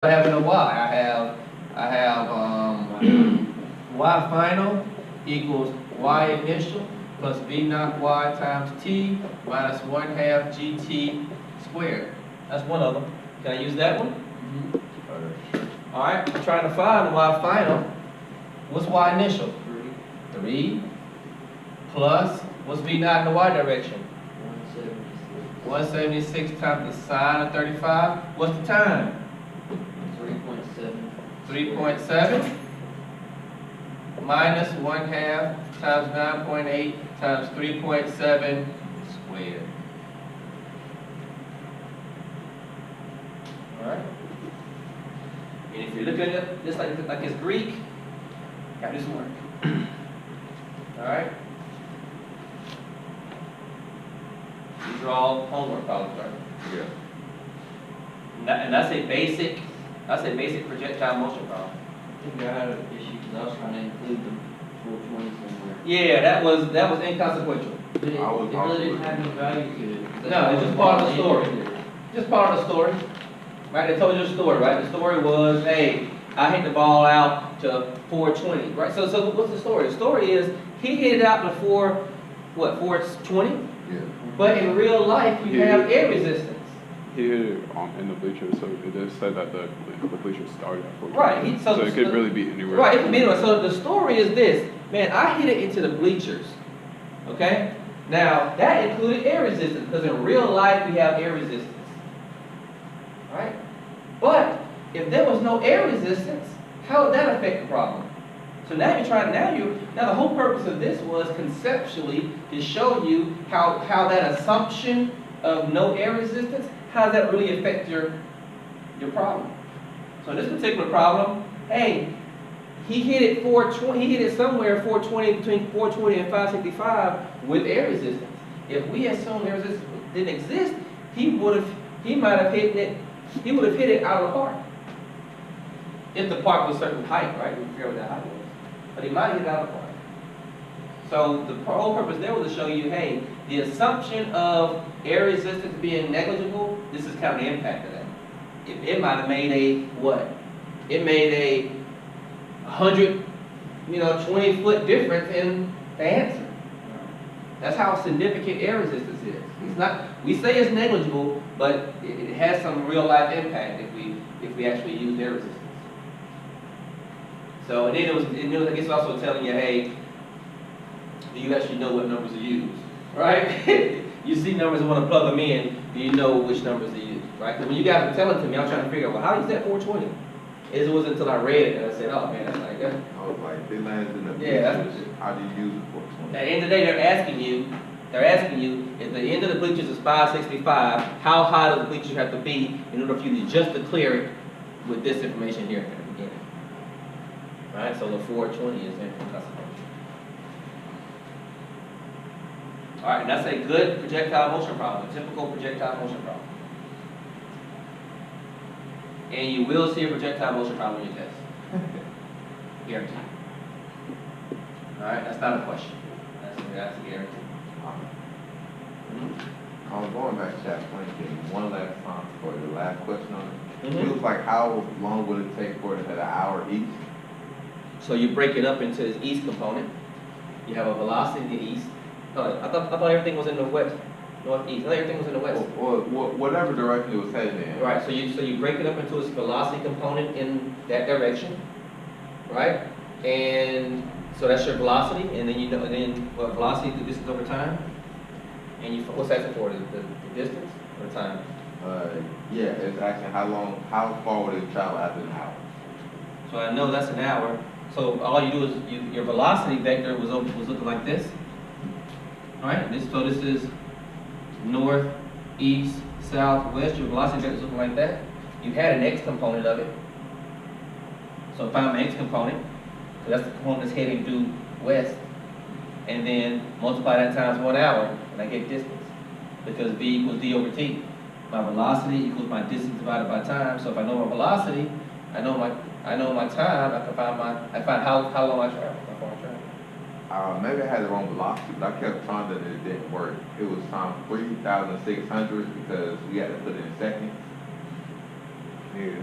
I have in a y. I have y final equals y initial plus v naught y times t minus 1/2 gt squared. That's one of them. Can I use that one? All right, I'm trying to find y final. What's y initial? 3 plus, what's v naught in the y direction? 176 times the sine of 35. What's the time? 3.7 minus 1/2 times 9.8 times 3.7 squared. All right. And if you're looking at this like it's Greek, got this work. All right. These are all homework problems, right? Yeah. And that's a basic. That's a basic projectile motion problem. I think I had an issue because I was trying to include the 420 somewhere. Yeah, that was inconsequential. But it really didn't have any value to it. No, it's just part of the story. Just part of the story. Right? They told you the story, right? The story was, hey, I hit the ball out to 420. Right? So what's the story? The story is he hit it out to 420? Yeah. But in real life you have air resistance. He hit it in the bleachers, so it does say that the bleachers started at 420. Right. So it could really be anywhere. Right, it could be anywhere. So the story is this. Man, I hit it into the bleachers. Okay? Now, that included air resistance, because in real life we have air resistance. Right? But if there was no air resistance, how would that affect the problem? So now you're trying, now the whole purpose of this was conceptually to show you how that assumption of no air resistance, how does that really affect your problem? So in this particular problem, hey, he hit it 420, he hit it somewhere 420, between 420 and 565 with air resistance. If we assume air resistance didn't exist, he would have hit it out of the park. If the park was a certain height, right? We figure out what that height was. But he might have hit it out of the park. So the whole purpose there was to show you, hey, the assumption of air resistance being negligible, this is kind of the impact of that. It might have made a what? It made a 20-foot difference in the answer. That's how significant air resistance is. It's not. We say it's negligible, but it has some real life impact if we actually use air resistance. So and then I guess also telling you, hey, do you actually know what numbers to use, right? You see numbers and want to plug them in, do you know which numbers to use, right? Because when you guys were telling to me, I was trying to figure out, well, how do you set 420? It wasn't until I read it and I said, oh man, that's like that. I was like, it lands in the bleachers. How do you use it for 420? At the end of the day, they're asking you, if the end of the bleachers is 565, how high does the bleachers have to be in order for you to just to clear it with this information here at the beginning? Right, so the 420 is inconsequential. All right, and that's a good projectile motion problem, a typical projectile motion problem. And you will see a projectile motion problem in your test. Guaranteed. All right, that's not a question. That's a guarantee. Going back to that point again, one last time for the last question on it. Mm-hmm. It was like, how long would it take for it to have an hour each? So you break it up into this east component. You have a velocity in the east. I thought everything was in the west, northeast. I thought everything was in the west. Or whatever direction it was headed in. Right. So you break it up into its velocity component in that direction, right? And so that's your velocity, and then what velocity the distance over time, and what's that for? The distance or the time? Yeah, it's asking how far would it travel after an hour? So I know that's an hour. So all you do is your velocity vector was looking like this. All right, so this is north, east, south, west. Your velocity vector is looking like that. You had an x component of it. So find my x component, because that's the component that's heading due west. And then multiply that times 1 hour, and I get distance. Because v equals d over t. My velocity equals my distance divided by time. So if I know my velocity, I know my time, I can find how long I travel, how far I travel. Maybe I had the wrong velocity, but I kept trying that it didn't work. It was times 3,600 because we had to put it in seconds. Yeah.